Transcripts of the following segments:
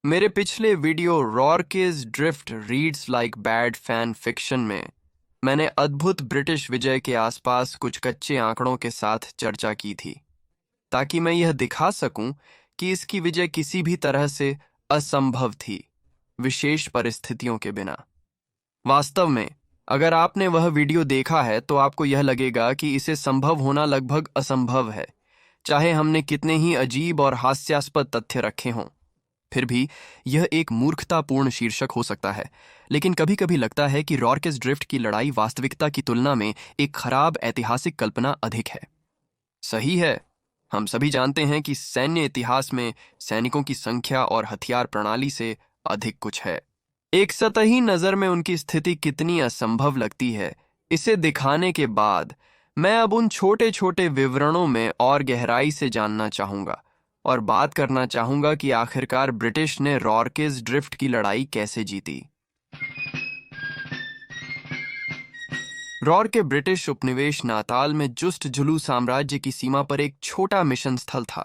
मेरे पिछले video Rorke's drift reads like bad fan fiction में मैंने अद्भुत ब्रिटिश विजय के आसपास कुछ कच्चे आंकड़ों के साथ चर्चा की थी, ताकि मैं यह दिखा सकूं कि इसकी विजय किसी भी तरह से असंभव थी, विशेष परिस्थितियों के बिना। वास्तव में, अगर आपने वह वीडियो देखा है तो आपको यह लगेगा कि इसे संभव होना लगभग असंभव है, चाहे हमने कितने ही अजीब और हास्यास्पद तथ्य रखे हों। फिर भी यह एक मूर्खतापूर्ण शीर्षक हो सकता है, लेकिन कभी कभी लगता है कि रॉर्केस ड्रिफ्ट की लड़ाई वास्तविकता की तुलना में एक खराब ऐतिहासिक कल्पना अधिक है। सही है, हम सभी जानते हैं कि सैन्य इतिहास में सैनिकों की संख्या और हथियार प्रणाली से अधिक कुछ है। एक सतही नजर में उनकी स्थिति कितनी असंभव लगती है, इसे दिखाने के बाद मैं अब उन छोटे छोटे विवरणों में और गहराई से जानना चाहूंगा और बात करना चाहूंगा कि आखिरकार ब्रिटिश ने रॉर्केस ड्रिफ्ट की लड़ाई कैसे जीती। रॉर के ब्रिटिश उपनिवेश नाताल में जुस्ट जुलू साम्राज्य की सीमा पर एक छोटा मिशन स्थल था।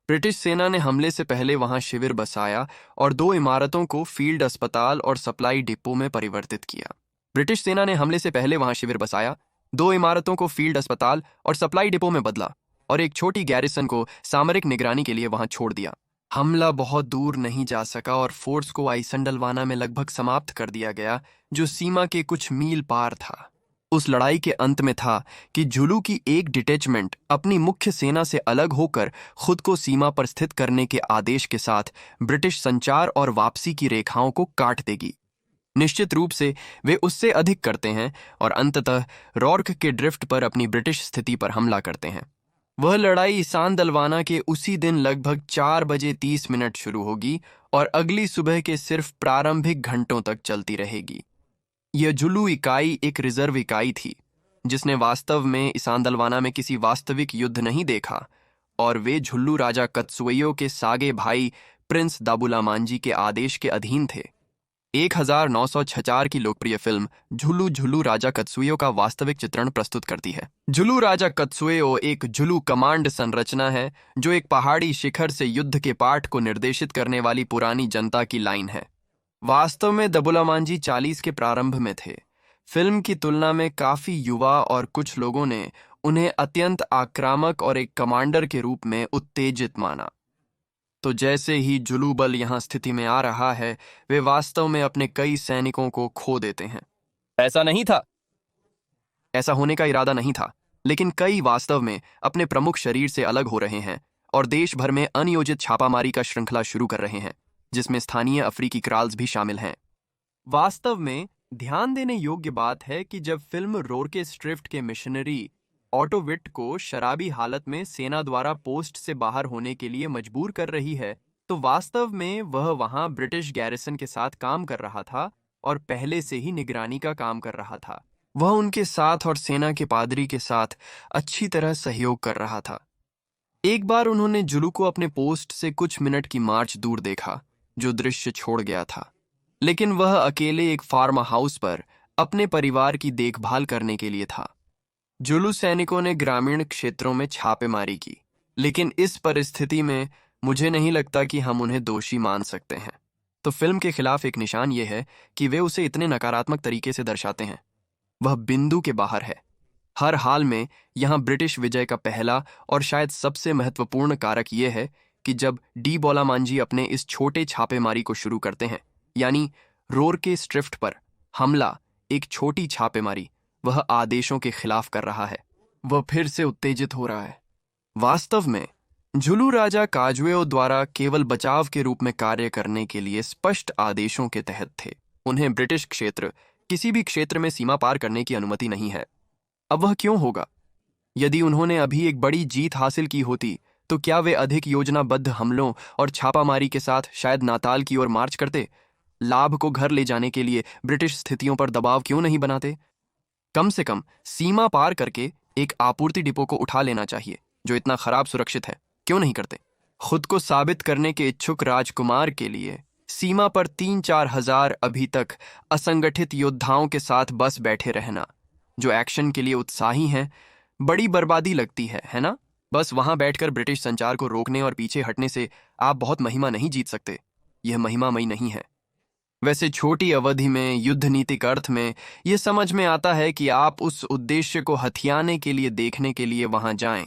ब्रिटिश सेना ने हमले से पहले वहां शिविर बसाया और दो इमारतों को फील्ड अस्पताल और सप्लाई डिपो में परिवर्तित किया। ब्रिटिश सेना ने हमले से पहले वहां शिविर बसाया, दो इमारतों को फील्ड अस्पताल और सप्लाई डिपो में बदला और एक छोटी गैरिसन को सामरिक निगरानी के लिए वहां छोड़ दिया। हमला बहुत दूर नहीं जा सका और फोर्स को आइसनडलवाना में लगभग समाप्त कर दिया गया, जो सीमा के कुछ मील पार था। उस लड़ाई के अंत में था कि जुलू की एक डिटैचमेंट अपनी मुख्य सेना से अलग होकर खुद को सीमा पर स्थित करने के आदेश के साथ ब्रिटिश संचार और वापसी की रेखाओं को काट देगी। निश्चित रूप से वे उससे अधिक करते हैं और अंततः रॉर्क के ड्रिफ्ट पर अपनी ब्रिटिश स्थिति पर हमला करते हैं। वह लड़ाई ईसान दलवाना के उसी दिन लगभग 4:30 शुरू होगी और अगली सुबह के सिर्फ प्रारंभिक घंटों तक चलती रहेगी। यह जुलू इकाई एक रिजर्व इकाई थी, जिसने वास्तव में ईसान दलवाना में किसी वास्तविक युद्ध नहीं देखा, और वे झुल्लू राजा कत्सुएयो के सागे भाई प्रिंस दाबुलामांजी के आदेश के अधीन थे। 1946 की लोकप्रिय फिल्म झुल्लू झुल्लू राजा कत्सुएयो का वास्तविक चित्रण प्रस्तुत करती है। झुल्लू राजा कत्सुएयो एक झुल्लू कमांड संरचना है, जो एक पहाड़ी शिखर से युद्ध के पाठ को निर्देशित करने वाली पुरानी जनता की लाइन है। वास्तव में दाबुलामांजी 40 के प्रारंभ में थे। फिल्म की तुलना में काफी युवा और कुछ लोगों ने उन्हें अत्यंत आक्रामक और एक कमांडर के रूप में उत्तेजित माना। तो जैसे ही जुलू बल यहां स्थिति में आ रहा है, वे वास्तव में अपने कई सैनिकों को खो देते हैं। ऐसा नहीं था, ऐसा होने का इरादा नहीं था, लेकिन कई वास्तव में अपने प्रमुख शरीर से अलग हो रहे हैं और देश भर में अनियोजित छापामारी का श्रृंखला शुरू कर रहे हैं, जिसमें स्थानीय अफ्रीकी क्राल्स भी शामिल हैं। वास्तव में ध्यान देने योग्य बात है कि जब फिल्म रॉर्केस ड्रिफ्ट के मिशनरी ऑटो विट को शराबी हालत में सेना द्वारा पोस्ट से बाहर होने के लिए मजबूर कर रही है, तो वास्तव में वह वहां ब्रिटिश गैरिसन के साथ काम कर रहा था और पहले से ही निगरानी का काम कर रहा था। वह उनके साथ और सेना के पादरी के साथ अच्छी तरह सहयोग कर रहा था। एक बार उन्होंने जुलू को अपने पोस्ट से कुछ मिनट की मार्च दूर देखा, जो दृश्य छोड़ गया था, लेकिन वह अकेले एक फार्म हाउस पर अपने परिवार की देखभाल करने के लिए था। जुलू सैनिकों ने ग्रामीण क्षेत्रों में छापेमारी की, लेकिन इस परिस्थिति में मुझे नहीं लगता कि हम उन्हें दोषी मान सकते हैं। तो फिल्म के खिलाफ एक निशान यह है कि वे उसे इतने नकारात्मक तरीके से दर्शाते हैं। वह बिंदु के बाहर है। हर हाल में यहां ब्रिटिश विजय का पहला और शायद सबसे महत्वपूर्ण कारक यह है कि जब डी बोलामांजी अपने इस छोटे छापेमारी को शुरू करते हैं, यानी रॉर्केस ड्रिफ्ट पर हमला, एक छोटी छापेमारी, वह आदेशों के खिलाफ कर रहा है। वह फिर से उत्तेजित हो रहा है। वास्तव में झुलू राजा काजुएओ द्वारा केवल बचाव के रूप में कार्य करने के लिए स्पष्ट आदेशों के तहत थे। उन्हें ब्रिटिश क्षेत्र, किसी भी क्षेत्र में सीमा पार करने की अनुमति नहीं है। अब वह क्यों होगा? यदि उन्होंने अभी एक बड़ी जीत हासिल की होती, तो क्या वे अधिक योजनाबद्ध हमलों और छापामारी के साथ शायद नाताल की ओर मार्च करते? लाभ को घर ले जाने के लिए ब्रिटिश स्थितियों पर दबाव क्यों नहीं बनाते? कम से कम सीमा पार करके एक आपूर्ति डिपो को उठा लेना चाहिए, जो इतना खराब सुरक्षित है। क्यों नहीं करते? खुद को साबित करने के इच्छुक राजकुमार के लिए सीमा पर 3-4 हजार अभी तक असंगठित योद्धाओं के साथ बस बैठे रहना, जो एक्शन के लिए उत्साही हैं, बड़ी बर्बादी लगती है ना? बस वहां बैठकर ब्रिटिश संचार को रोकने और पीछे हटने से आप बहुत महिमा नहीं जीत सकते। यह महिमामयी नहीं है। वैसे छोटी अवधि में, युद्ध नीतिक अर्थ में, यह समझ में आता है कि आप उस उद्देश्य को हथियाने के लिए देखने के लिए वहां जाएं,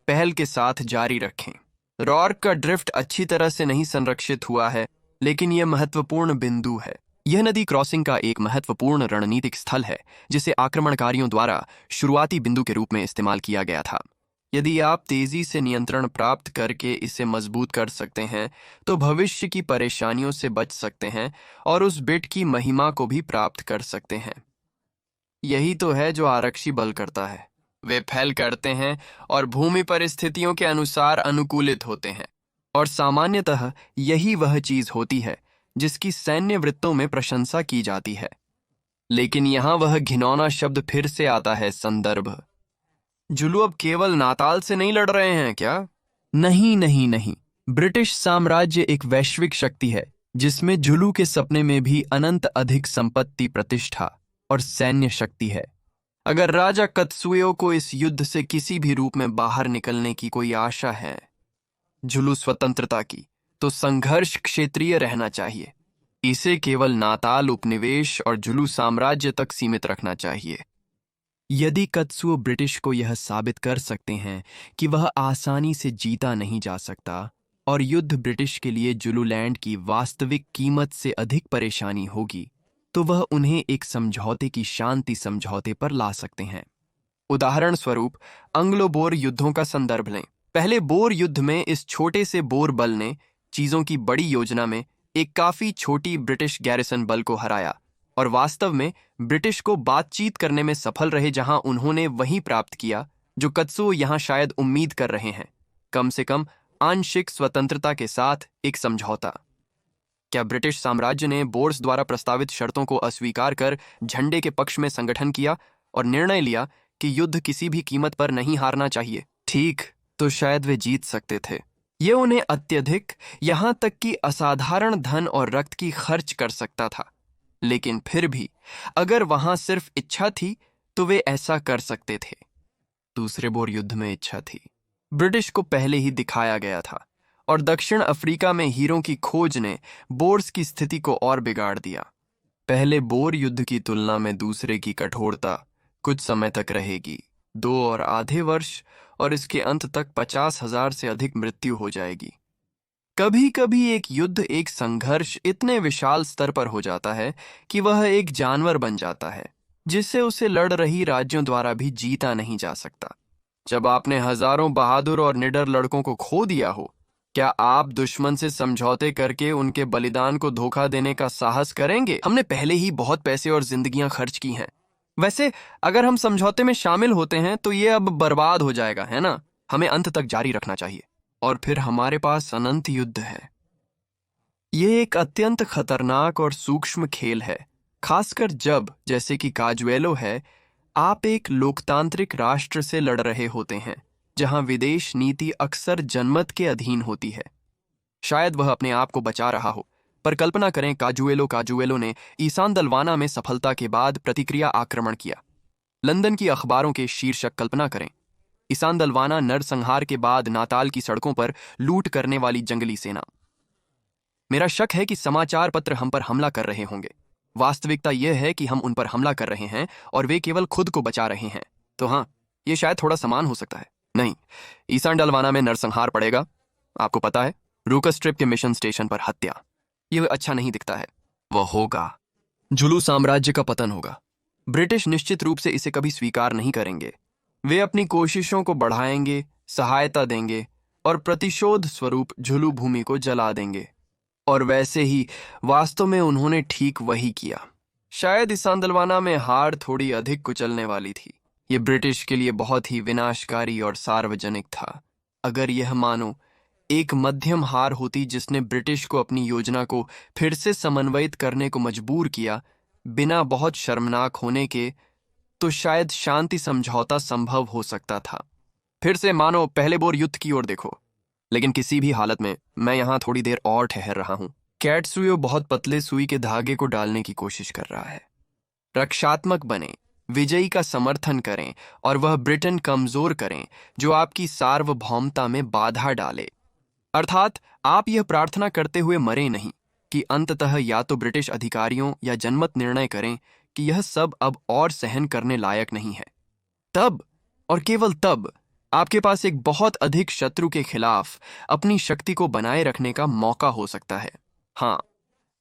पहल के साथ जारी रखें। रॉर्क का ड्रिफ्ट अच्छी तरह से नहीं संरक्षित हुआ है, लेकिन यह महत्वपूर्ण बिंदु है। यह नदी क्रॉसिंग का एक महत्वपूर्ण रणनीतिक स्थल है जिसे आक्रमणकारियों द्वारा शुरुआती बिंदु के रूप में इस्तेमाल किया गया था। यदि आप तेजी से नियंत्रण प्राप्त करके इसे मजबूत कर सकते हैं तो भविष्य की परेशानियों से बच सकते हैं और उस बिट की महिमा को भी प्राप्त कर सकते हैं। यही तो है जो आरक्षी बल करता है। वे फैल करते हैं और भूमि परिस्थितियों के अनुसार अनुकूलित होते हैं, और सामान्यतः यही वह चीज होती है जिसकी सैन्य वृत्तों में प्रशंसा की जाती है। लेकिन यहां वह घिनौना शब्द फिर से आता है, संदर्भ। जुलू अब केवल नाताल से नहीं लड़ रहे हैं क्या? नहीं नहीं नहीं। ब्रिटिश साम्राज्य एक वैश्विक शक्ति है जिसमें जुलू के सपने में भी अनंत अधिक संपत्ति, प्रतिष्ठा और सैन्य शक्ति है। अगर राजा कत्सुएओ को इस युद्ध से किसी भी रूप में बाहर निकलने की कोई आशा है, जुलू स्वतंत्रता की, तो संघर्ष क्षेत्रीय रहना चाहिए। इसे केवल नाताल उपनिवेश और जुलू साम्राज्य तक सीमित रखना चाहिए। यदि कत्सुओ ब्रिटिश को यह साबित कर सकते हैं कि वह आसानी से जीता नहीं जा सकता और युद्ध ब्रिटिश के लिए जुलूलैंड की वास्तविक कीमत से अधिक परेशानी होगी, तो वह उन्हें एक समझौते की शांति समझौते पर ला सकते हैं। उदाहरण स्वरूप एंग्लो बोर युद्धों का संदर्भ लें। पहले बोर युद्ध में इस छोटे से बोर बल ने चीजों की बड़ी योजना में एक काफी छोटी ब्रिटिश गैरिसन बल को हराया और वास्तव में ब्रिटिश को बातचीत करने में सफल रहे, जहां उन्होंने वही प्राप्त किया जो कत्सुओ यहां शायद उम्मीद कर रहे हैं, कम से कम आंशिक स्वतंत्रता के साथ एक समझौता। क्या ब्रिटिश साम्राज्य ने बोर्स द्वारा प्रस्तावित शर्तों को अस्वीकार कर झंडे के पक्ष में संगठन किया और निर्णय लिया कि युद्ध किसी भी कीमत पर नहीं हारना चाहिए? ठीक, तो शायद वे जीत सकते थे। ये उन्हें अत्यधिक, यहां तक कि असाधारण धन और रक्त की खर्च कर सकता था, लेकिन फिर भी अगर वहां सिर्फ इच्छा थी तो वे ऐसा कर सकते थे। दूसरे बोर युद्ध में इच्छा थी, ब्रिटिश को पहले ही दिखाया गया था, और दक्षिण अफ्रीका में हीरों की खोज ने बोर्स की स्थिति को और बिगाड़ दिया। पहले बोर युद्ध की तुलना में दूसरे की कठोरता कुछ समय तक रहेगी, 2 और आधे वर्ष, और इसके अंत तक 50,000 से अधिक मृत्यु हो जाएगी। कभी कभी एक युद्ध, एक संघर्ष इतने विशाल स्तर पर हो जाता है कि वह एक जानवर बन जाता है जिसे उसे लड़ रही राज्यों द्वारा भी जीता नहीं जा सकता। जब आपने हजारों बहादुर और निडर लड़कों को खो दिया हो, क्या आप दुश्मन से समझौते करके उनके बलिदान को धोखा देने का साहस करेंगे? हमने पहले ही बहुत पैसे और जिंदगियां खर्च की हैं। वैसे अगर हम समझौते में शामिल होते हैं तो ये अब बर्बाद हो जाएगा, है ना? हमें अंत तक जारी रखना चाहिए, और फिर हमारे पास अनंत युद्ध है। ये एक अत्यंत खतरनाक और सूक्ष्म खेल है, खासकर जब, जैसे कि काजुएलो है, आप एक लोकतांत्रिक राष्ट्र से लड़ रहे होते हैं जहां विदेश नीति अक्सर जनमत के अधीन होती है। शायद वह अपने आप को बचा रहा हो, पर कल्पना करें काजुएलो ने ईसान दलवाना में सफलता के बाद प्रतिक्रिया आक्रमण किया। लंदन की अखबारों के शीर्षक कल्पना करें, ईसान दलवाना नरसंहार के बाद नाताल की सड़कों पर लूट करने वाली जंगली सेना। मेरा शक है कि समाचार पत्र हम पर हमला कर रहे होंगे। वास्तविकता यह है कि हम उन पर हमला कर रहे हैं और वे केवल खुद को बचा रहे हैं। तो हाँ, ये शायद थोड़ा समान हो सकता है। नहीं, ईसान दलवाना में नरसंहार पड़ेगा। आपको पता है, रूकस स्ट्रिप के मिशन स्टेशन पर हत्या। यह अच्छा नहीं दिखता है। वह होगा, जुलू साम्राज्य का पतन होगा। ब्रिटिश निश्चित रूप से इसे कभी स्वीकार नहीं करेंगे। वे अपनी कोशिशों को बढ़ाएंगे, सहायता देंगे और प्रतिशोध स्वरूप जुलू भूमि को जला देंगे। और वैसे ही वास्तव में उन्होंने ठीक वही किया। शायद ईसान दलवाना में हार थोड़ी अधिक कुचलने वाली थी। यह ब्रिटिश के लिए बहुत ही विनाशकारी और सार्वजनिक था। अगर यह मानो एक मध्यम हार होती जिसने ब्रिटिश को अपनी योजना को फिर से समन्वयित करने को मजबूर किया बिना बहुत शर्मनाक होने के, तो शायद शांति समझौता संभव हो सकता था। फिर से मानो पहले बोर युद्ध की ओर देखो। लेकिन किसी भी हालत में मैं यहां थोड़ी देर और ठहर रहा हूं। कैटसुयो बहुत पतले सुई के धागे को डालने की कोशिश कर रहा है। रक्षात्मक बने, विजयी का समर्थन करें और वह ब्रिटेन कमजोर करें जो आपकी सार्वभौमता में बाधा डाले। अर्थात आप यह प्रार्थना करते हुए मरे नहीं, कि अंततः या तो ब्रिटिश अधिकारियों या जनमत निर्णय करें कि यह सब अब और सहन करने लायक नहीं है। तब और केवल तब आपके पास एक बहुत अधिक शत्रु के खिलाफ अपनी शक्ति को बनाए रखने का मौका हो सकता है। हाँ,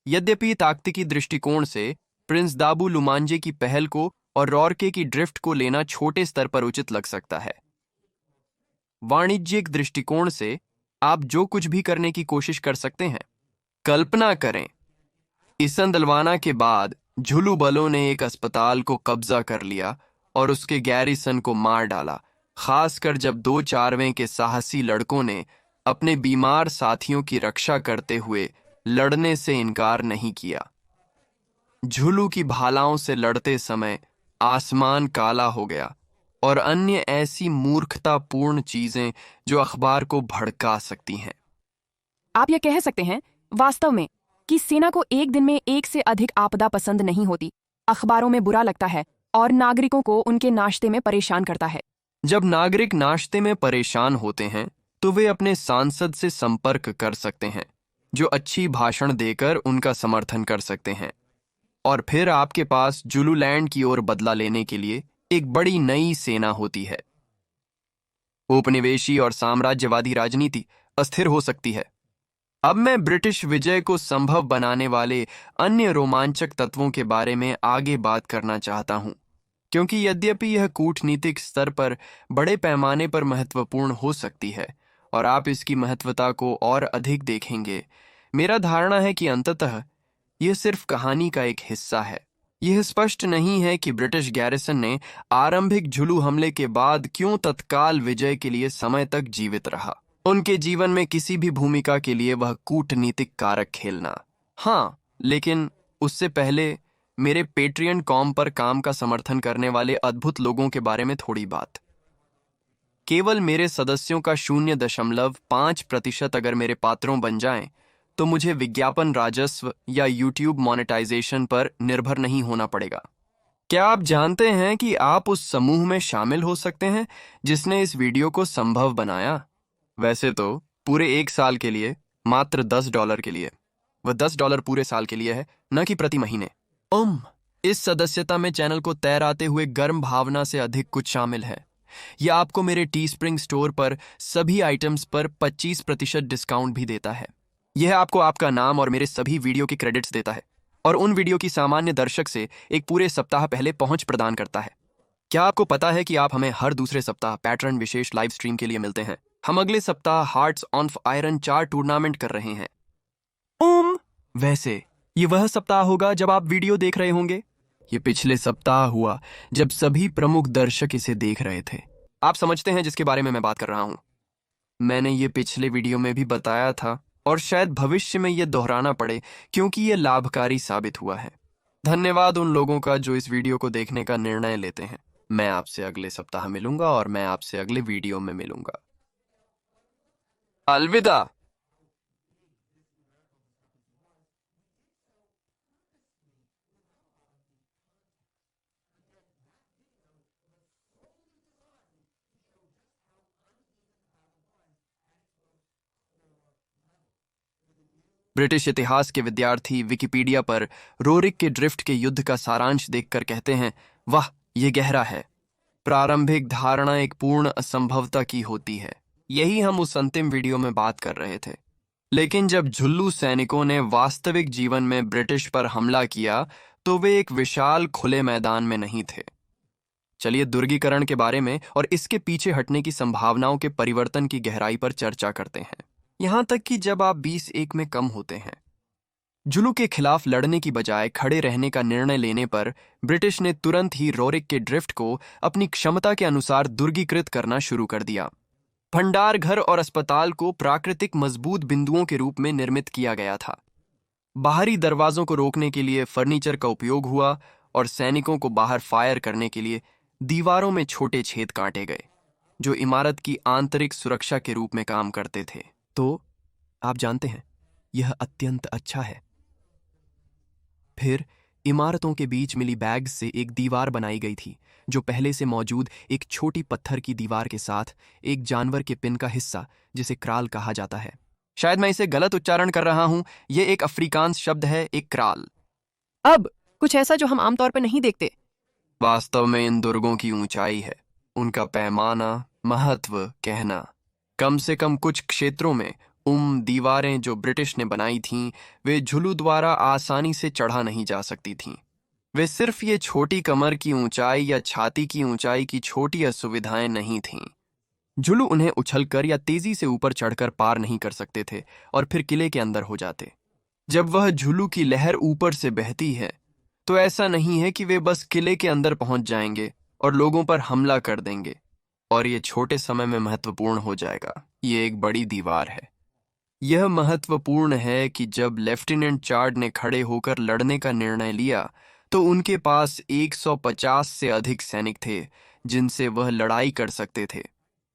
यद्यपि ताकतिकी दृष्टिकोण से प्रिंस दाबू लुमांजे की पहल को और रॉर्के की ड्रिफ्ट को लेना छोटे स्तर पर उचित लग सकता है, वाणिज्यिक दृष्टिकोण से आप जो कुछ भी करने की कोशिश कर सकते हैं। कल्पना करें, इसंदलवाना के बाद झुलू बलों ने एक अस्पताल को कब्जा कर लिया और उसके गैरिसन को मार डाला, खासकर जब 2/4 के साहसी लड़कों ने अपने बीमार साथियों की रक्षा करते हुए लड़ने से इनकार नहीं किया। झुलू की भालाओं से लड़ते समय आसमान काला हो गया और अन्य ऐसी मूर्खतापूर्ण चीजें जो अखबार को भड़का सकती हैं। आप यह कह सकते हैं वास्तव में कि सेना को एक दिन में एक से अधिक आपदा पसंद नहीं होती, अखबारों में बुरा लगता है और नागरिकों को उनके नाश्ते में परेशान करता है। जब नागरिक नाश्ते में परेशान होते हैं तो वे अपने सांसद से संपर्क कर सकते हैं, जो अच्छी भाषण देकर उनका समर्थन कर सकते हैं, और फिर आपके पास जुलूलैंड की ओर बदला लेने के लिए एक बड़ी नई सेना होती है। उपनिवेशी और साम्राज्यवादी राजनीति अस्थिर हो सकती है। अब मैं ब्रिटिश विजय को संभव बनाने वाले अन्य रोमांचक तत्वों के बारे में आगे बात करना चाहता हूं, क्योंकि यद्यपि यह कूटनीतिक स्तर पर बड़े पैमाने पर महत्वपूर्ण हो सकती है और आप इसकी महत्वता को और अधिक देखेंगे, मेरा धारणा है कि अंततः यह सिर्फ कहानी का एक हिस्सा है। यह स्पष्ट नहीं है कि ब्रिटिश गैरिसन ने आरंभिक झुलू हमले के बाद क्यों तत्काल विजय के लिए समय तक जीवित रहा। उनके जीवन में किसी भी भूमिका के लिए वह कूटनीतिक कारक खेलना। हाँ, लेकिन उससे पहले मेरे पेट्रियन कॉम पर काम का समर्थन करने वाले अद्भुत लोगों के बारे में थोड़ी बात। केवल मेरे सदस्यों का 0.5% अगर मेरे पात्रों बन जाएं, तो मुझे विज्ञापन राजस्व या यूट्यूब मोनेटाइजेशन पर निर्भर नहीं होना पड़ेगा। क्या आप जानते हैं कि आप उस समूह में शामिल हो सकते हैं जिसने इस वीडियो को संभव बनाया? वैसे तो पूरे 1 साल के लिए मात्र $10 के लिए। वह $10 पूरे साल के लिए है, न कि प्रति महीने। इस सदस्यता में चैनल को तैराते हुए गर्म भावना से अधिक कुछ शामिल है। यह आपको मेरे टी स्प्रिंग स्टोर पर सभी आइटम्स पर 25% डिस्काउंट भी देता है। यह आपको आपका नाम और मेरे सभी वीडियो के क्रेडिट्स देता है और उन वीडियो की सामान्य दर्शक से एक पूरे सप्ताह पहले पहुंच प्रदान करता है। क्या आपको पता है कि आप हमें हर दूसरे सप्ताह पैटर्न विशेष लाइव स्ट्रीम के लिए मिलते हैं? हम अगले सप्ताह हार्ट्स ऑन आयरन 4 टूर्नामेंट कर रहे हैं। वैसे ये वह सप्ताह होगा जब आप वीडियो देख रहे होंगे। ये पिछले सप्ताह हुआ जब सभी प्रमुख दर्शक इसे देख रहे थे। आप समझते हैं जिसके बारे में मैं बात कर रहा हूं। मैंने ये पिछले वीडियो में भी बताया था और शायद भविष्य में यह दोहराना पड़े क्योंकि यह लाभकारी साबित हुआ है। धन्यवाद उन लोगों का जो इस वीडियो को देखने का निर्णय लेते हैं। मैं आपसे अगले सप्ताह मिलूंगा और मैं आपसे अगले वीडियो में मिलूंगा। अलविदा। ब्रिटिश इतिहास के विद्यार्थी विकिपीडिया पर रोरिक के ड्रिफ्ट के युद्ध का सारांश देखकर कहते हैं, वाह, ये गहरा है। प्रारंभिक धारणा एक पूर्ण असंभवता की होती है। यही हम उस अंतिम वीडियो में बात कर रहे थे। लेकिन जब झुल्लू सैनिकों ने वास्तविक जीवन में ब्रिटिश पर हमला किया तो वे एक विशाल खुले मैदान में नहीं थे। चलिए दुर्गीकरण के बारे में और इसके पीछे हटने की संभावनाओं के परिवर्तन की गहराई पर चर्चा करते हैं, यहां तक कि जब आप 20-1 में कम होते हैं। जुलू के खिलाफ लड़ने की बजाय खड़े रहने का निर्णय लेने पर ब्रिटिश ने तुरंत ही रोरिक के ड्रिफ्ट को अपनी क्षमता के अनुसार दुर्गीकृत करना शुरू कर दिया। भंडार घर और अस्पताल को प्राकृतिक मजबूत बिंदुओं के रूप में निर्मित किया गया था। बाहरी दरवाजों को रोकने के लिए फर्नीचर का उपयोग हुआ और सैनिकों को बाहर फायर करने के लिए दीवारों में छोटे छेद काटे गए, जो इमारत की आंतरिक सुरक्षा के रूप में काम करते थे। तो आप जानते हैं, यह अत्यंत अच्छा है। फिर इमारतों के बीच मिली बैग्स से एक दीवार बनाई गई थी, जो पहले से मौजूद एक छोटी पत्थर की दीवार के साथ एक जानवर के पिन का हिस्सा, जिसे क्राल कहा जाता है, शायद मैं इसे गलत उच्चारण कर रहा हूं। ये एक अफ्रीकांस शब्द है, एक क्राल। अब कुछ ऐसा जो हम आमतौर पर नहीं देखते। वास्तव में इन दुर्गों की ऊंचाई है, उनका पैमाना, महत्व कहना। कम से कम कुछ क्षेत्रों में दीवारें जो ब्रिटिश ने बनाई थीं, वे झुलू द्वारा आसानी से चढ़ा नहीं जा सकती थीं। वे सिर्फ ये छोटी कमर की ऊंचाई या छाती की ऊंचाई की छोटी असुविधाएं नहीं थीं। झुलू उन्हें उछलकर या तेजी से ऊपर चढ़कर पार नहीं कर सकते थे और फिर किले के अंदर हो जाते। जब वह झुलू की लहर ऊपर से बहती है तो ऐसा नहीं है कि वे बस किले के अंदर पहुंच जाएंगे और लोगों पर हमला कर देंगे और ये छोटे समय में महत्वपूर्ण हो जाएगा। ये एक बड़ी दीवार है। यह महत्वपूर्ण है कि जब लेफ्टिनेंट चार्ड ने खड़े होकर लड़ने का निर्णय लिया तो उनके पास 150 से अधिक सैनिक थे जिनसे वह लड़ाई कर सकते थे।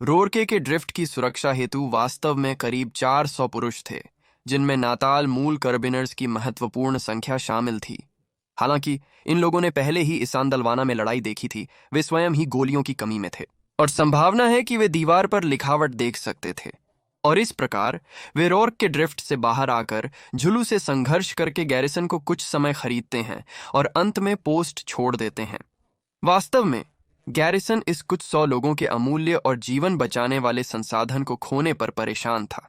रोरके के ड्रिफ्ट की सुरक्षा हेतु वास्तव में करीब 400 पुरुष थे, जिनमें नाताल मूल करबिनर्स की महत्वपूर्ण संख्या शामिल थी। हालांकि इन लोगों ने पहले ही इसानदलवाना में लड़ाई देखी थी, वे स्वयं ही गोलियों की कमी में थे और संभावना है कि वे दीवार पर लिखावट देख सकते थे। और इस प्रकार वे रोर्क के ड्रिफ्ट से बाहर आकर झुलू से संघर्ष करके गैरिसन को कुछ समय खरीदते हैं और अंत में पोस्ट छोड़ देते हैं। वास्तव में गैरिसन इस कुछ 100 लोगों के अमूल्य और जीवन बचाने वाले संसाधन को खोने पर परेशान था।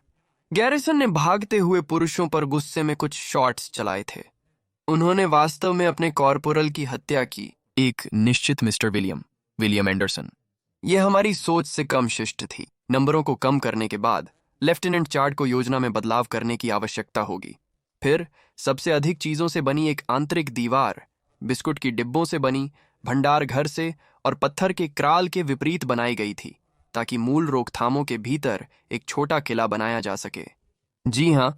गैरिसन ने भागते हुए पुरुषों पर गुस्से में कुछ शॉट्स चलाए थे। उन्होंने वास्तव में अपने कॉर्पोरल की हत्या की, एक निश्चित मिस्टर विलियम एंडरसन। यह हमारी सोच से कम शिष्ट थी। नंबरों को कम करने के बाद लेफ्टिनेंट चार्ड को योजना में बदलाव करने की आवश्यकता होगी। फिर सबसे अधिक चीजों से बनी एक आंतरिक दीवार, बिस्कुट की डिब्बों से बनी, भंडार घर से और पत्थर के क्राल के विपरीत बनाई गई थी ताकि मूल रोकथामों के भीतर एक छोटा किला बनाया जा सके। जी हाँ,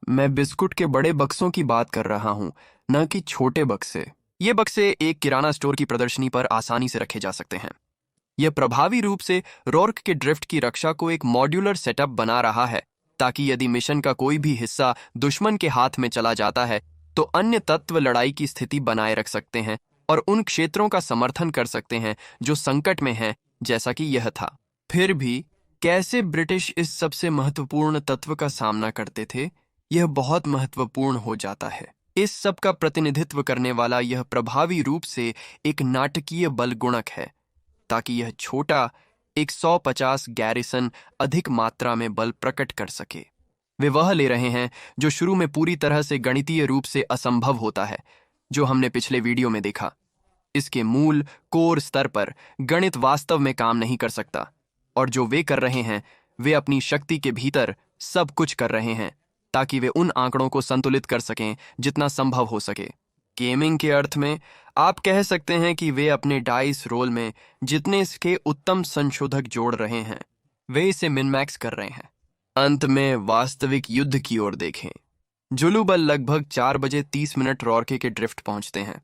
मैं बिस्कुट के बड़े बक्सों की बात कर रहा हूं, न कि छोटे बक्से। ये बक्से एक किराना स्टोर की प्रदर्शनी पर आसानी से रखे जा सकते हैं। यह प्रभावी रूप से रोर्क के ड्रिफ्ट की रक्षा को एक मॉड्यूलर सेटअप बना रहा है ताकि यदि मिशन का कोई भी हिस्सा दुश्मन के हाथ में चला जाता है तो अन्य तत्व लड़ाई की स्थिति बनाए रख सकते हैं और उन क्षेत्रों का समर्थन कर सकते हैं जो संकट में हैं, जैसा कि यह था। फिर भी कैसे ब्रिटिश इस सबसे महत्वपूर्ण तत्व का सामना करते थे, यह बहुत महत्वपूर्ण हो जाता है। इस सब का प्रतिनिधित्व करने वाला यह प्रभावी रूप से एक नाटकीय बल गुणक है ताकि यह छोटा 150 गैरिसन अधिक मात्रा में बल प्रकट कर सके। वे वह ले रहे हैं जो शुरू में पूरी तरह से गणितीय रूप से असंभव होता है, जो हमने पिछले वीडियो में देखा। इसके मूल कोर स्तर पर गणित वास्तव में काम नहीं कर सकता और जो वे कर रहे हैं वे अपनी शक्ति के भीतर सब कुछ कर रहे हैं ताकि वे उन आंकड़ों को संतुलित कर सकें जितना संभव हो सके। गेमिंग के अर्थ में आप कह सकते हैं कि वे अपने डाइस रोल में जितने इसके उत्तम संशोधक जोड़ रहे हैं वे इसे मिनमैक्स कर रहे हैं। अंत में वास्तविक युद्ध की ओर देखें। जुलू बल लगभग 4:30 रोर्के के ड्रिफ्ट पहुंचते हैं।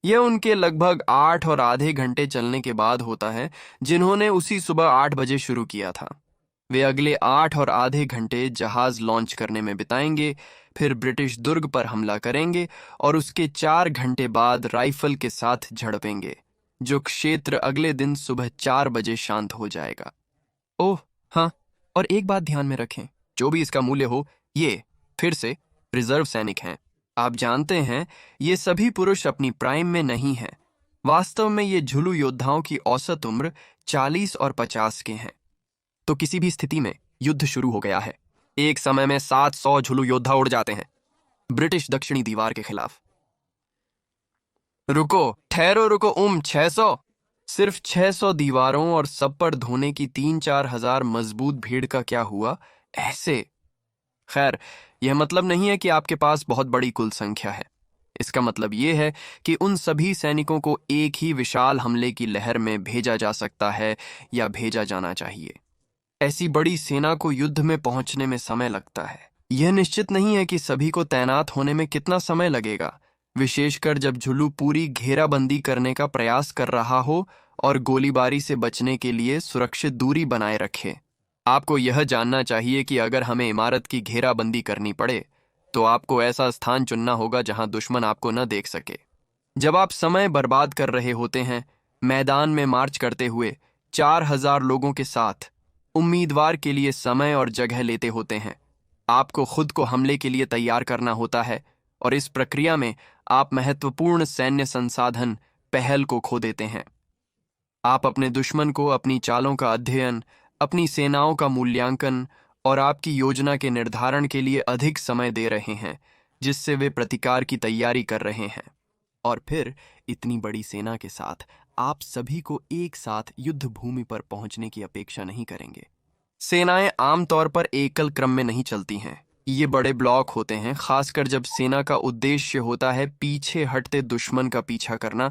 यह उनके लगभग 8 और आधे घंटे चलने के बाद होता है जिन्होंने उसी सुबह 8 बजे शुरू किया था। वे अगले 8 और आधे घंटे जहाज लॉन्च करने में बिताएंगे, फिर ब्रिटिश दुर्ग पर हमला करेंगे और उसके 4 घंटे बाद राइफल के साथ झड़पेंगे, जो क्षेत्र अगले दिन सुबह 4 बजे शांत हो जाएगा। ओह हाँ, और एक बात ध्यान में रखें, जो भी इसका मूल्य हो, ये फिर से रिजर्व सैनिक हैं। आप जानते हैं ये सभी पुरुष अपनी प्राइम में नहीं हैं। वास्तव में ये झुलू योद्धाओं की औसत उम्र 40 और 50 के हैं। तो किसी भी स्थिति में युद्ध शुरू हो गया है। एक समय में 700 झुलू योद्धा उड़ जाते हैं ब्रिटिश दक्षिणी दीवार के खिलाफ। रुको, ठहरो, रुको। 600? सिर्फ 600 दीवारों और सब पर धोने की 3-4 हजार मजबूत भीड़ का क्या हुआ? ऐसे खैर, यह मतलब नहीं है कि आपके पास बहुत बड़ी कुल संख्या है। इसका मतलब यह है कि उन सभी सैनिकों को एक ही विशाल हमले की लहर में भेजा जा सकता है या भेजा जाना चाहिए। ऐसी बड़ी सेना को युद्ध में पहुंचने में समय लगता है। यह निश्चित नहीं है कि सभी को तैनात होने में कितना समय लगेगा, विशेषकर जब झुलू पूरी घेराबंदी करने का प्रयास कर रहा हो और गोलीबारी से बचने के लिए सुरक्षित दूरी बनाए रखे। आपको यह जानना चाहिए कि अगर हमें इमारत की घेराबंदी करनी पड़े तो आपको ऐसा स्थान चुनना होगा जहां दुश्मन आपको न देख सके। जब आप समय बर्बाद कर रहे होते हैं मैदान में मार्च करते हुए 4000 लोगों के साथ, उम्मीदवार के लिए समय और जगह लेते होते हैं, आपको खुद को हमले के लिए तैयार करना होता है और इस प्रक्रिया में आप महत्वपूर्ण सैन्य संसाधन पहल को खो देते हैं। आप अपने दुश्मन को अपनी चालों का अध्ययन, अपनी सेनाओं का मूल्यांकन और आपकी योजना के निर्धारण के लिए अधिक समय दे रहे हैं, जिससे वे प्रतिकार की तैयारी कर रहे हैं। और फिर इतनी बड़ी सेना के साथ आप सभी को एक साथ युद्ध भूमि पर पहुंचने की अपेक्षा नहीं करेंगे। सेनाएं आमतौर पर एकल क्रम में नहीं चलती हैं। ये बड़े ब्लॉक होते हैं, खासकर जब सेना का उद्देश्य होता है पीछे हटते दुश्मन का पीछा करना,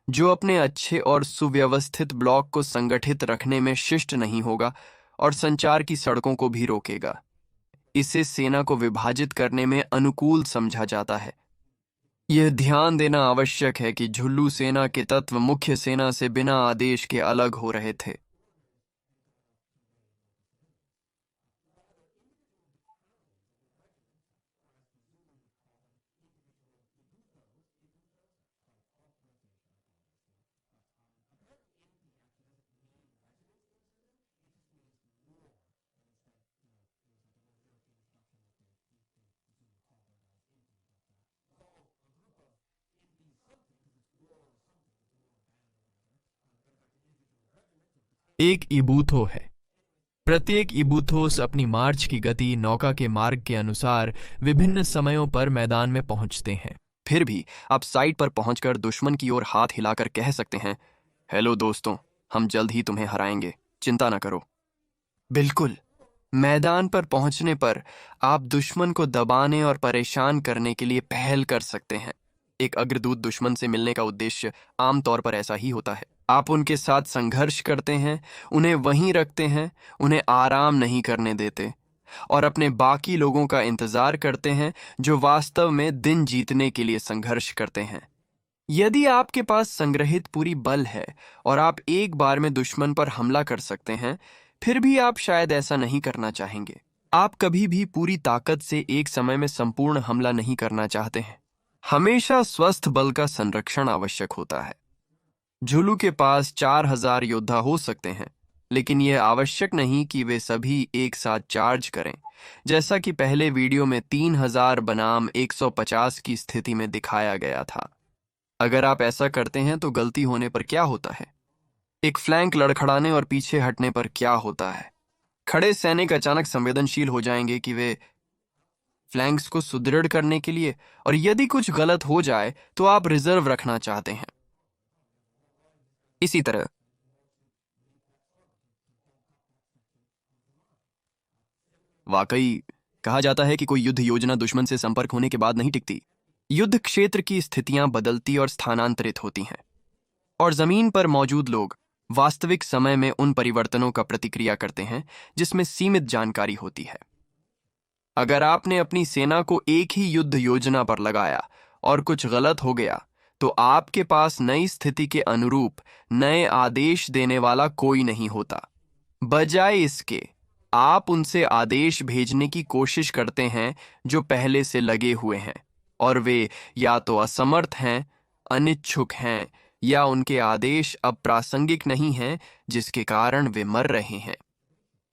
जो अपने अच्छे और सुव्यवस्थित ब्लॉक को संगठित रखने में शिष्ट नहीं होगा और संचार की सड़कों को भी रोकेगा। इसे सेना को विभाजित करने में अनुकूल समझा जाता है। यह ध्यान देना आवश्यक है कि झुल्लू सेना के तत्व मुख्य सेना से बिना आदेश के अलग हो रहे थे। एक इबूथो है। प्रत्येक इबूथोस अपनी मार्च की गति नौका के मार्ग के अनुसार विभिन्न समयों पर मैदान में पहुंचते हैं। फिर भी आप साइट पर पहुंचकर दुश्मन की ओर हाथ हिलाकर कह सकते हैं, हेलो दोस्तों, हम जल्द ही तुम्हें हराएंगे, चिंता न करो। बिल्कुल। मैदान पर पहुंचने पर आप दुश्मन को दबाने और परेशान करने के लिए पहल कर सकते हैं। एक अग्रदूत दुश्मन से मिलने का उद्देश्य आमतौर पर ऐसा ही होता है। आप उनके साथ संघर्ष करते हैं, उन्हें वहीं रखते हैं, उन्हें आराम नहीं करने देते और अपने बाकी लोगों का इंतजार करते हैं जो वास्तव में दिन जीतने के लिए संघर्ष करते हैं। यदि आपके पास संग्रहित पूरी बल है और आप एक बार में दुश्मन पर हमला कर सकते हैं, फिर भी आप शायद ऐसा नहीं करना चाहेंगे। आप कभी भी पूरी ताकत से एक समय में संपूर्ण हमला नहीं करना चाहते हैं। हमेशा स्वस्थ बल का संरक्षण आवश्यक होता है। झुलू के पास 4000 योद्धा हो सकते हैं, लेकिन यह आवश्यक नहीं कि वे सभी एक साथ चार्ज करें, जैसा कि पहले वीडियो में 3000 बनाम 150 की स्थिति में दिखाया गया था। अगर आप ऐसा करते हैं तो गलती होने पर क्या होता है? एक फ्लैंक लड़खड़ाने और पीछे हटने पर क्या होता है? खड़े सैनिक अचानक संवेदनशील हो जाएंगे कि वे फ्लैंक्स को सुदृढ़ करने के लिए, और यदि कुछ गलत हो जाए तो आप रिजर्व रखना चाहते हैं। इसी तरह वाकई कहा जाता है कि कोई युद्ध योजना दुश्मन से संपर्क होने के बाद नहीं टिकती। युद्ध क्षेत्र की स्थितियां बदलती और स्थानांतरित होती हैं, और जमीन पर मौजूद लोग वास्तविक समय में उन परिवर्तनों का प्रतिक्रिया करते हैं जिसमें सीमित जानकारी होती है। अगर आपने अपनी सेना को एक ही युद्ध योजना पर लगाया और कुछ गलत हो गया, तो आपके पास नई स्थिति के अनुरूप नए आदेश देने वाला कोई नहीं होता। बजाय इसके आप उनसे आदेश भेजने की कोशिश करते हैं जो पहले से लगे हुए हैं, और वे या तो असमर्थ हैं, अनिच्छुक हैं, या उनके आदेश अब प्रासंगिक नहीं हैं, जिसके कारण वे मर रहे हैं।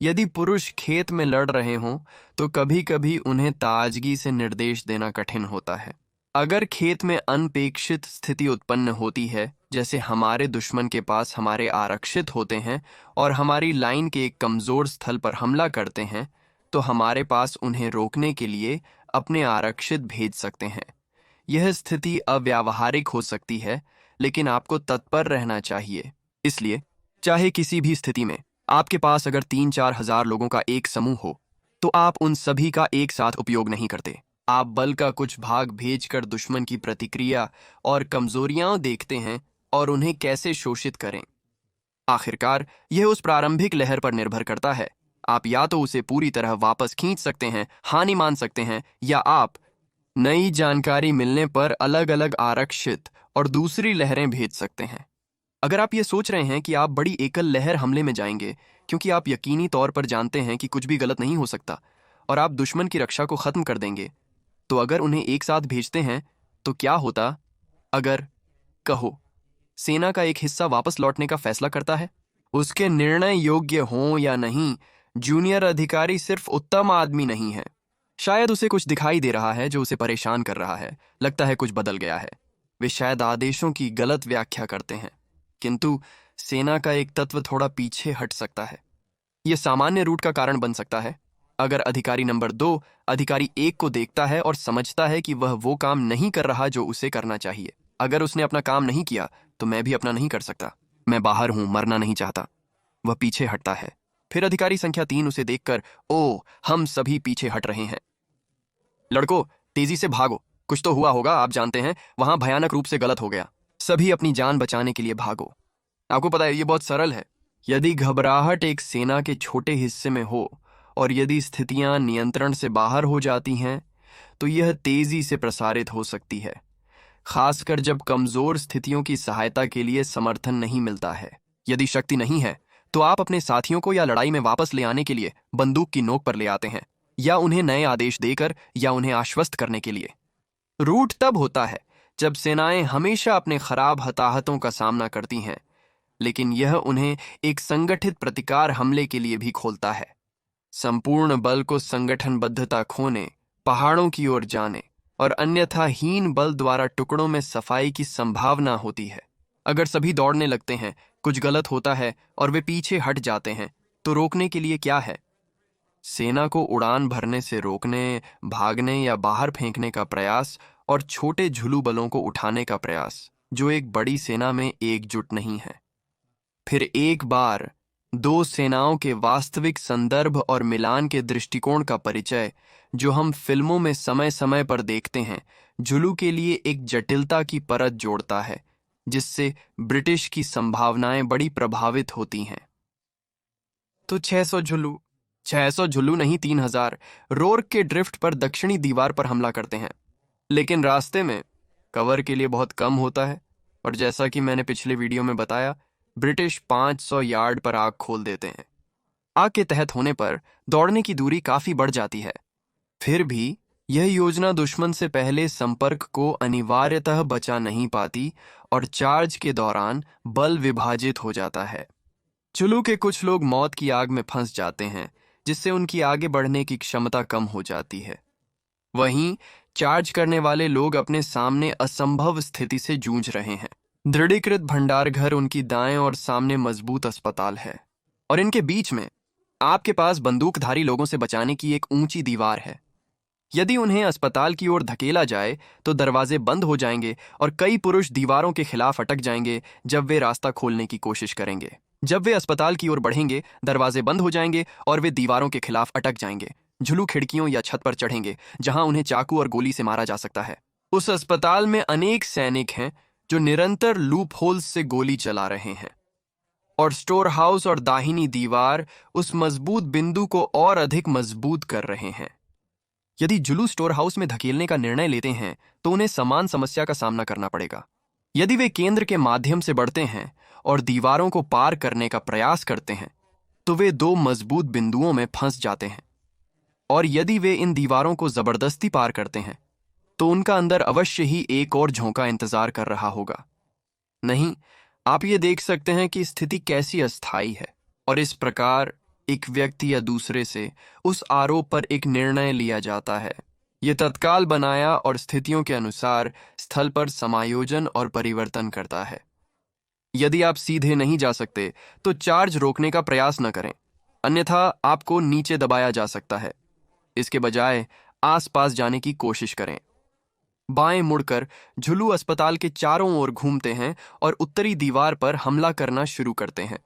यदि पुरुष खेत में लड़ रहे हों तो कभी कभी उन्हें ताजगी से निर्देश देना कठिन होता है। अगर खेत में अनपेक्षित स्थिति उत्पन्न होती है, जैसे हमारे दुश्मन के पास हमारे आरक्षित होते हैं और हमारी लाइन के एक कमजोर स्थल पर हमला करते हैं, तो हमारे पास उन्हें रोकने के लिए अपने आरक्षित भेज सकते हैं। यह स्थिति अव्यावहारिक हो सकती है, लेकिन आपको तत्पर रहना चाहिए। इसलिए चाहे किसी भी स्थिति में आपके पास अगर 3-4 हजार लोगों का एक समूह हो, तो आप उन सभी का एक साथ उपयोग नहीं करते। आप बल का कुछ भाग भेजकर दुश्मन की प्रतिक्रिया और कमजोरियां देखते हैं और उन्हें कैसे शोषित करें। आखिरकार यह उस प्रारंभिक लहर पर निर्भर करता है। आप या तो उसे पूरी तरह वापस खींच सकते हैं, हानि मान सकते हैं, या आप नई जानकारी मिलने पर अलग अलग आरक्षित और दूसरी लहरें भेज सकते हैं। अगर आप ये सोच रहे हैं कि आप बड़ी एकल लहर हमले में जाएंगे क्योंकि आप यकीनी तौर पर जानते हैं कि कुछ भी गलत नहीं हो सकता और आप दुश्मन की रक्षा को खत्म कर देंगे, तो अगर उन्हें एक साथ भेजते हैं तो क्या होता? अगर कहो सेना का एक हिस्सा वापस लौटने का फैसला करता है, उसके निर्णय योग्य हों या नहीं, जूनियर अधिकारी सिर्फ उत्तम आदमी नहीं है, शायद उसे कुछ दिखाई दे रहा है जो उसे परेशान कर रहा है। लगता है कुछ बदल गया है। वे शायद आदेशों की गलत व्याख्या करते हैं, किंतु सेना का एक तत्व थोड़ा पीछे हट सकता है। यह सामान्य रूट का कारण बन सकता है। अगर अधिकारी नंबर 2 अधिकारी 1 को देखता है और समझता है कि वह वो काम नहीं कर रहा जो उसे करना चाहिए। अगर उसने अपना काम नहीं किया तो मैं भी अपना नहीं कर सकता। मैं बाहर हूं, मरना नहीं चाहता। वह पीछे हटता है। फिर अधिकारी संख्या 3 उसे देखकर, ओ, हम सभी पीछे हट रहे हैं। लड़कों, तेजी से भागो। कुछ तो हुआ होगा, आप जानते हैं, वहां भयानक रूप से गलत हो गया। सभी अपनी जान बचाने के लिए भागो। आपको पता है, ये बहुत सरल है। यदि घबराहट एक सेना के छोटे हिस्से में हो और यदि स्थितियां नियंत्रण से बाहर हो जाती हैं, तो यह तेजी से प्रसारित हो सकती है, खासकर जब कमजोर स्थितियों की सहायता के लिए समर्थन नहीं मिलता है। यदि शक्ति नहीं है तो आप अपने साथियों को या लड़ाई में वापस ले आने के लिए बंदूक की नोक पर ले आते हैं, या उन्हें नए आदेश देकर, या उन्हें आश्वस्त करने के लिए। रूट तब होता है जब सेनाएं हमेशा अपने खराब हताहतों का सामना करती हैं, लेकिन यह उन्हें एक संगठित प्रतिकार हमले के लिए भी खोलता है। संपूर्ण बल को संगठनबद्धता खोने, पहाड़ों की ओर जाने और अन्यथा हीन बल द्वारा टुकड़ों में सफाई की संभावना होती है। अगर सभी दौड़ने लगते हैं, कुछ गलत होता है और वे पीछे हट जाते हैं, तो रोकने के लिए क्या है? सेना को उड़ान भरने से रोकने, भागने या बाहर फेंकने का प्रयास और छोटे झुलू बलों को उठाने का प्रयास, जो एक बड़ी सेना में एकजुट नहीं है। फिर एक बार 2 सेनाओं के वास्तविक संदर्भ और मिलान के दृष्टिकोण का परिचय, जो हम फिल्मों में समय समय पर देखते हैं, जुलू के लिए एक जटिलता की परत जोड़ता है, जिससे ब्रिटिश की संभावनाएं बड़ी प्रभावित होती हैं। तो 600 झुल्लू नहीं, 3000 रोर्क के ड्रिफ्ट पर दक्षिणी दीवार पर हमला करते हैं, लेकिन रास्ते में कवर के लिए बहुत कम होता है, और जैसा कि मैंने पिछले वीडियो में बताया, ब्रिटिश 500 यार्ड पर आग खोल देते हैं। आग के तहत होने पर दौड़ने की दूरी काफी बढ़ जाती है। फिर भी यह योजना दुश्मन से पहले संपर्क को अनिवार्यतः बचा नहीं पाती और चार्ज के दौरान बल विभाजित हो जाता है। चुलू के कुछ लोग मौत की आग में फंस जाते हैं, जिससे उनकी आगे बढ़ने की क्षमता कम हो जाती है। वहीं चार्ज करने वाले लोग अपने सामने असंभव स्थिति से जूझ रहे हैं। दृढ़ीकृत भंडार घर उनकी दाएं और सामने मजबूत अस्पताल है, और इनके बीच में आपके पास बंदूकधारी लोगों से बचाने की एक ऊंची दीवार है। यदि उन्हें अस्पताल की ओर धकेला जाए तो दरवाजे बंद हो जाएंगे और कई पुरुष दीवारों के खिलाफ अटक जाएंगे जब वे रास्ता खोलने की कोशिश करेंगे। जब वे अस्पताल की ओर बढ़ेंगे, दरवाजे बंद हो जाएंगे और वे दीवारों के खिलाफ अटक जाएंगे। झुलू खिड़कियों या छत पर चढ़ेंगे, जहां उन्हें चाकू और गोली से मारा जा सकता है। उस अस्पताल में अनेक सैनिक हैं जो निरंतर लूप होल्स से गोली चला रहे हैं, और स्टोर हाउस और दाहिनी दीवार उस मजबूत बिंदु को और अधिक मजबूत कर रहे हैं। यदि जुलू स्टोर हाउस में धकेलने का निर्णय लेते हैं तो उन्हें समान समस्या का सामना करना पड़ेगा। यदि वे केंद्र के माध्यम से बढ़ते हैं और दीवारों को पार करने का प्रयास करते हैं, तो वे 2 मजबूत बिंदुओं में फंस जाते हैं, और यदि वे इन दीवारों को जबरदस्ती पार करते हैं तो उनका अंदर अवश्य ही एक और झोंका इंतजार कर रहा होगा। नहीं, आप ये देख सकते हैं कि स्थिति कैसी अस्थायी है, और इस प्रकार एक व्यक्ति या दूसरे से उस आरोप पर एक निर्णय लिया जाता है। यह तत्काल बनाया और स्थितियों के अनुसार स्थल पर समायोजन और परिवर्तन करता है। यदि आप सीधे नहीं जा सकते तो चार्ज रोकने का प्रयास न करें, अन्यथा आपको नीचे दबाया जा सकता है। इसके बजाय आसपास जाने की कोशिश करें। बाएं मुड़कर झुलू अस्पताल के चारों ओर घूमते हैं और उत्तरी दीवार पर हमला करना शुरू करते हैं।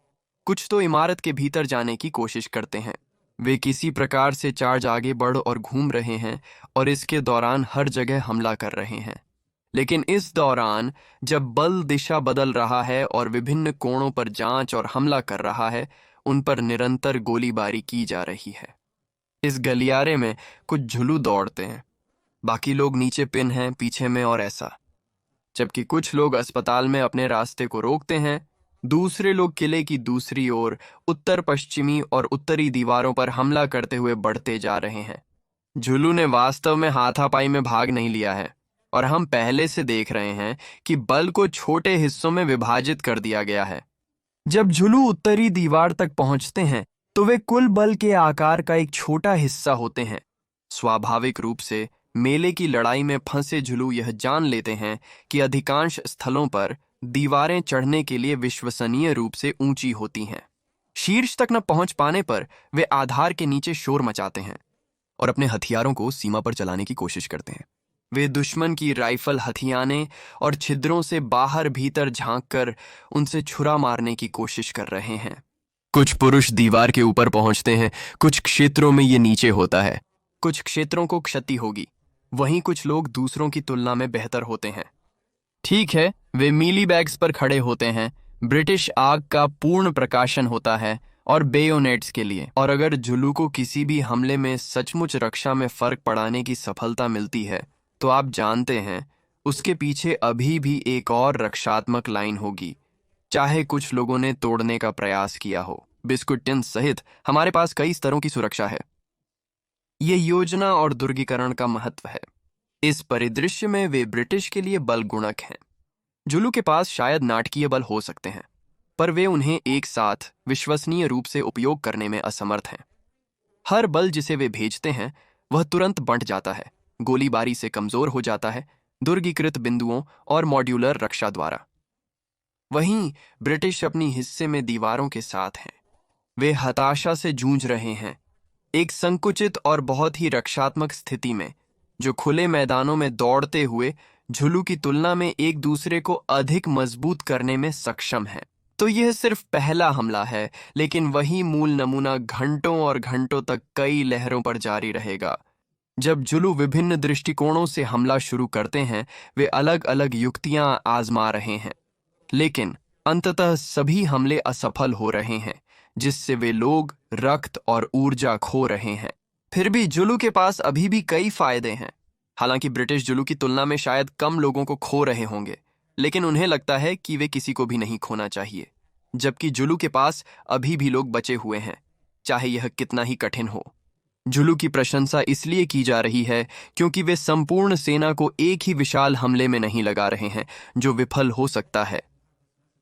कुछ तो इमारत के भीतर जाने की कोशिश करते हैं। वे किसी प्रकार से चार्ज आगे बढ़ और घूम रहे हैं और इसके दौरान हर जगह हमला कर रहे हैं। लेकिन इस दौरान जब बल दिशा बदल रहा है और विभिन्न कोणों पर जांच और हमला कर रहा है, उन पर निरंतर गोलीबारी की जा रही है। इस गलियारे में कुछ झुलू दौड़ते हैं, बाकी लोग नीचे पिन हैं पीछे में और ऐसा, जबकि कुछ लोग अस्पताल में अपने रास्ते को रोकते हैं। दूसरे लोग किले की दूसरी ओर उत्तर पश्चिमी और उत्तरी दीवारों पर हमला करते हुए बढ़ते जा रहे हैं। झुलू ने वास्तव में हाथापाई में भाग नहीं लिया है, और हम पहले से देख रहे हैं कि बल को छोटे हिस्सों में विभाजित कर दिया गया है। जब झुलू उत्तरी दीवार तक पहुंचते हैं तो वे कुल बल के आकार का एक छोटा हिस्सा होते हैं। स्वाभाविक रूप से मेले की लड़ाई में फंसे झुलू यह जान लेते हैं कि अधिकांश स्थलों पर दीवारें चढ़ने के लिए विश्वसनीय रूप से ऊंची होती हैं। शीर्ष तक न पहुंच पाने पर वे आधार के नीचे शोर मचाते हैं और अपने हथियारों को सीमा पर चलाने की कोशिश करते हैं। वे दुश्मन की राइफल हथियाने और छिद्रों से बाहर भीतर झांककर उनसे छुरा मारने की कोशिश कर रहे हैं। कुछ पुरुष दीवार के ऊपर पहुंचते हैं, कुछ क्षेत्रों में ये नीचे होता है, कुछ क्षेत्रों को क्षति होगी, वहीं कुछ लोग दूसरों की तुलना में बेहतर होते हैं। ठीक है, वे मीली बैग्स पर खड़े होते हैं, ब्रिटिश आग का पूर्ण प्रकाशन होता है और बेयोनेट्स के लिए। और अगर जुलू को किसी भी हमले में सचमुच रक्षा में फर्क पड़ाने की सफलता मिलती है तो आप जानते हैं उसके पीछे अभी भी एक और रक्षात्मक लाइन होगी, चाहे कुछ लोगों ने तोड़ने का प्रयास किया हो। बिस्कुट टिन सहित हमारे पास कई स्तरों की सुरक्षा है। ये योजना और दुर्गीकरण का महत्व है। इस परिदृश्य में वे ब्रिटिश के लिए बल गुणक हैं। जुलू के पास शायद नाटकीय बल हो सकते हैं, पर वे उन्हें एक साथ विश्वसनीय रूप से उपयोग करने में असमर्थ हैं। हर बल जिसे वे भेजते हैं वह तुरंत बंट जाता है, गोलीबारी से कमजोर हो जाता है, दुर्गीकृत बिंदुओं और मॉड्यूलर रक्षा द्वारा। वहीं ब्रिटिश अपनी हिस्से में दीवारों के साथ हैं। वे हताशा से जूझ रहे हैं, एक संकुचित और बहुत ही रक्षात्मक स्थिति में, जो खुले मैदानों में दौड़ते हुए झुलू की तुलना में एक दूसरे को अधिक मजबूत करने में सक्षम है। तो यह सिर्फ पहला हमला है, लेकिन वही मूल नमूना घंटों और घंटों तक कई लहरों पर जारी रहेगा। जब जुलू विभिन्न दृष्टिकोणों से हमला शुरू करते हैं, वे अलग अलग युक्तियां आजमा रहे हैं, लेकिन अंततः सभी हमले असफल हो रहे हैं, जिससे वे लोग रक्त और ऊर्जा खो रहे हैं। फिर भी जुलू के पास अभी भी कई फायदे हैं। हालांकि ब्रिटिश जुलू की तुलना में शायद कम लोगों को खो रहे होंगे, लेकिन उन्हें लगता है कि वे किसी को भी नहीं खोना चाहिए, जबकि जुलू के पास अभी भी लोग बचे हुए हैं, चाहे यह कितना ही कठिन हो। जुलू की प्रशंसा इसलिए की जा रही है क्योंकि वे संपूर्ण सेना को एक ही विशाल हमले में नहीं लगा रहे हैं जो विफल हो सकता है।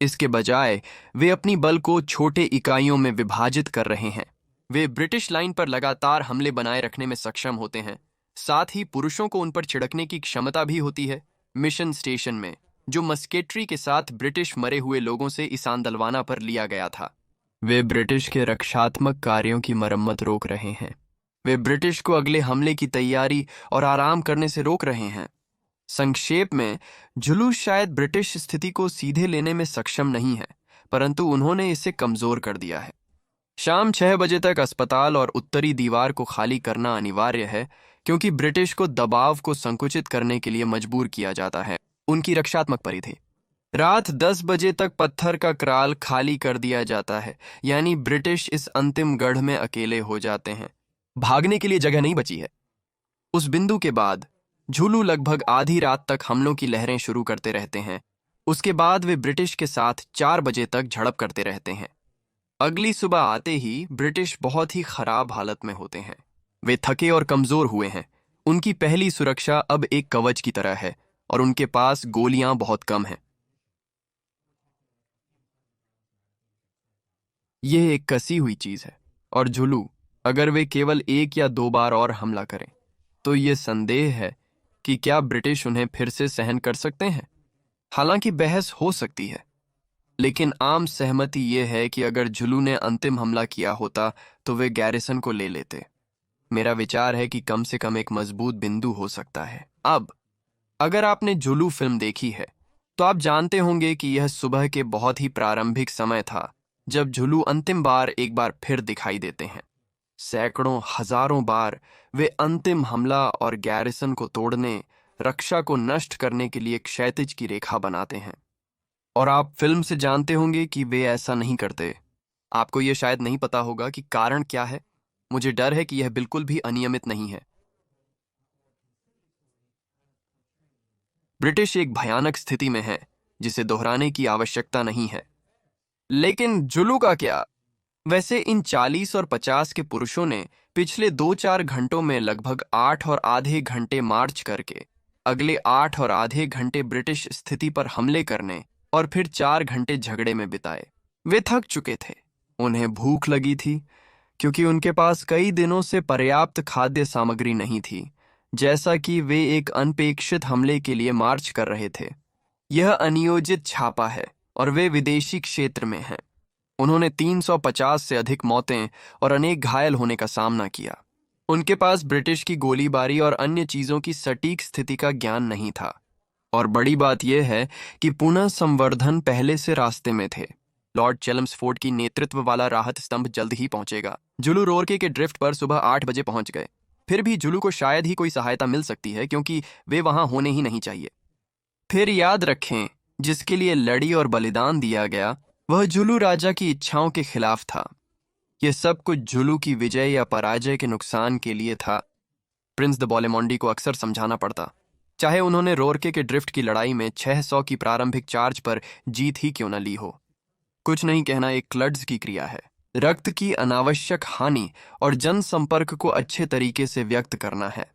इसके बजाय वे अपनी बल को छोटे इकाइयों में विभाजित कर रहे हैं। वे ब्रिटिश लाइन पर लगातार हमले बनाए रखने में सक्षम होते हैं, साथ ही पुरुषों को उन पर छिड़कने की क्षमता भी होती है। मिशन स्टेशन में, जो मस्केट्री के साथ ब्रिटिश मरे हुए लोगों से इसान दलवाना पर लिया गया था, वे ब्रिटिश के रक्षात्मक कार्यों की मरम्मत रोक रहे हैं। वे ब्रिटिश को अगले हमले की तैयारी और आराम करने से रोक रहे हैं। संक्षेप में, जुलू शायद ब्रिटिश स्थिति को सीधे लेने में सक्षम नहीं है, परंतु उन्होंने इसे कमजोर कर दिया है। शाम 6 बजे तक अस्पताल और उत्तरी दीवार को खाली करना अनिवार्य है, क्योंकि ब्रिटिश को दबाव को संकुचित करने के लिए मजबूर किया जाता है। उनकी रक्षात्मक परिधि। रात 10 बजे तक पत्थर का क्राल खाली कर दिया जाता है, यानी ब्रिटिश इस अंतिम गढ़ में अकेले हो जाते हैं। भागने के लिए जगह नहीं बची है। उस बिंदु के बाद झुलू लगभग आधी रात तक हमलों की लहरें शुरू करते रहते हैं। उसके बाद वे ब्रिटिश के साथ 4 बजे तक झड़प करते रहते हैं। अगली सुबह आते ही ब्रिटिश बहुत ही खराब हालत में होते हैं। वे थके और कमजोर हुए हैं। उनकी पहली सुरक्षा अब एक कवच की तरह है और उनके पास गोलियां बहुत कम हैं। यह एक कसी हुई चीज है और झुलू, अगर वे केवल 1 या 2 बार और हमला करें तो यह संदेह है कि क्या ब्रिटिश उन्हें फिर से सहन कर सकते हैं। हालांकि बहस हो सकती है, लेकिन आम सहमति यह है कि अगर झुलू ने अंतिम हमला किया होता तो वे गैरिसन को ले लेते। मेरा विचार है कि कम से कम एक मजबूत बिंदु हो सकता है। अब अगर आपने जुलू फिल्म देखी है तो आप जानते होंगे कि यह सुबह के बहुत ही प्रारंभिक समय था जब झुलू अंतिम बार एक बार फिर दिखाई देते हैं। सैकड़ों हजारों बार वे अंतिम हमला और गैरिसन को तोड़ने, रक्षा को नष्ट करने के लिए क्षैतिज की रेखा बनाते हैं। और आप फिल्म से जानते होंगे कि वे ऐसा नहीं करते। आपको यह शायद नहीं पता होगा कि कारण क्या है। मुझे डर है कि यह बिल्कुल भी अनियमित नहीं है। ब्रिटिश एक भयानक स्थिति में है जिसे दोहराने की आवश्यकता नहीं है। लेकिन जुलू का क्या? वैसे इन 40 और 50 के पुरुषों ने पिछले 2-4 घंटों में लगभग 8 और आधे घंटे मार्च करके अगले 8 और आधे घंटे ब्रिटिश स्थिति पर हमले करने और फिर 4 घंटे झगड़े में बिताए। वे थक चुके थे, उन्हें भूख लगी थी, क्योंकि उनके पास कई दिनों से पर्याप्त खाद्य सामग्री नहीं थी, जैसा कि वे एक अनपेक्षित हमले के लिए मार्च कर रहे थे। यह अनियोजित छापा है और वे विदेशी क्षेत्र में हैं। उन्होंने 350 से अधिक मौतें और अनेक घायल होने का सामना किया। उनके पास ब्रिटिश की गोलीबारी और अन्य चीजों की सटीक स्थिति का ज्ञान नहीं था। और बड़ी बात यह है कि पुनः संवर्धन पहले से रास्ते में थे। लॉर्ड चेल्मसफोर्ड की नेतृत्व वाला राहत स्तंभ जल्द ही पहुंचेगा। जुलू रोरके के ड्रिफ्ट पर सुबह 8 बजे पहुंच गए। फिर भी जुलू को शायद ही कोई सहायता मिल सकती है, क्योंकि वे वहां होने ही नहीं चाहिए। फिर याद रखें, जिसके लिए लड़ी और बलिदान दिया गया वह जुलू राजा की इच्छाओं के खिलाफ था। यह सब कुछ जुलू की विजय या पराजय के नुकसान के लिए था। प्रिंस द बॉलेमोंडी को अक्सर समझाना पड़ता, चाहे उन्होंने रोरके के ड्रिफ्ट की लड़ाई में 600 की प्रारंभिक चार्ज पर जीत ही क्यों न ली हो। कुछ नहीं कहना एक क्लड्स की क्रिया है। रक्त की अनावश्यक हानि और जनसंपर्क को अच्छे तरीके से व्यक्त करना है।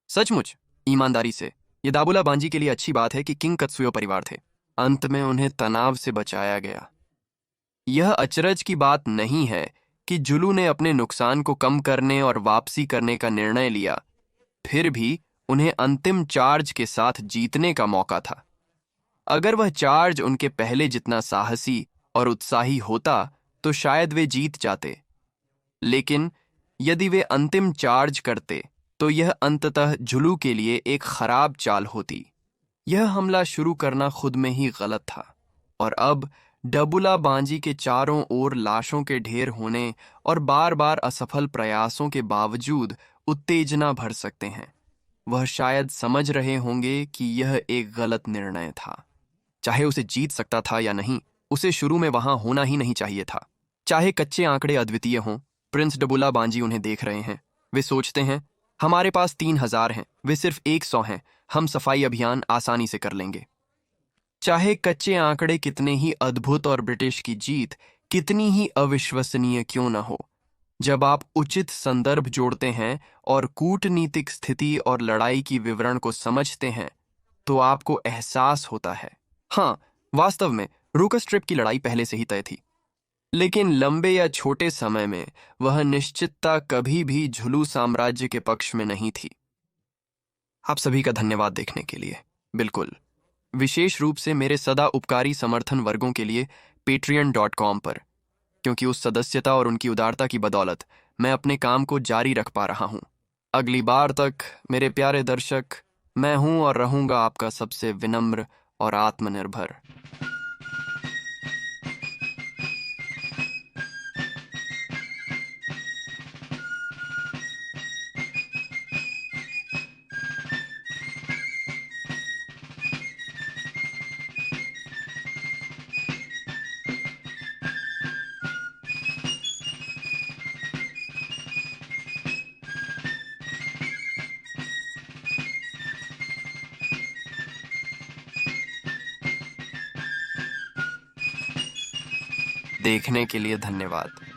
सचमुच ईमानदारी से, यह दाबुला बांजी के लिए अच्छी बात है कि किंग कत्सुयो परिवार थे। अंत में उन्हें तनाव से बचाया गया। यह अचरज की बात नहीं है कि जुलू ने अपने नुकसान को कम करने और वापसी करने का निर्णय लिया। फिर भी उन्हें अंतिम चार्ज के साथ जीतने का मौका था। अगर वह चार्ज उनके पहले जितना साहसी और उत्साही होता तो शायद वे जीत जाते। लेकिन यदि वे अंतिम चार्ज करते तो यह अंततः जुलू के लिए एक खराब चाल होती। यह हमला शुरू करना खुद में ही गलत था। और अब डबुला बांजी के चारों ओर लाशों के ढेर होने और बार बार असफल प्रयासों के बावजूद उत्तेजना भर सकते हैं। वह शायद समझ रहे होंगे कि यह एक गलत निर्णय था। चाहे उसे जीत सकता था या नहीं, उसे शुरू में वहां होना ही नहीं चाहिए था। चाहे कच्चे आंकड़े अद्वितीय हों, प्रिंस डबुला बांजी उन्हें देख रहे हैं। वे सोचते हैं, हमारे पास 3000 हैं, वे सिर्फ 100 हैं, हम सफाई अभियान आसानी से कर लेंगे। चाहे कच्चे आंकड़े कितने ही अद्भुत और ब्रिटिश की जीत कितनी ही अविश्वसनीय क्यों न हो, जब आप उचित संदर्भ जोड़ते हैं और कूटनीतिक स्थिति और लड़ाई की विवरण को समझते हैं, तो आपको एहसास होता है, हाँ, वास्तव में रूकस स्ट्रिप की लड़ाई पहले से ही तय थी। लेकिन लंबे या छोटे समय में वह निश्चितता कभी भी झुलू साम्राज्य के पक्ष में नहीं थी। आप सभी का धन्यवाद देखने के लिए। बिल्कुल, विशेष रूप से मेरे सदा उपकारी समर्थन वर्गों के लिए patreon.com पर, क्योंकि उस सदस्यता और उनकी उदारता की बदौलत मैं अपने काम को जारी रख पा रहा हूं। अगली बार तक मेरे प्यारे दर्शक, मैं हूं और रहूंगा आपका सबसे विनम्र और आत्मनिर्भर। देखने के लिए धन्यवाद।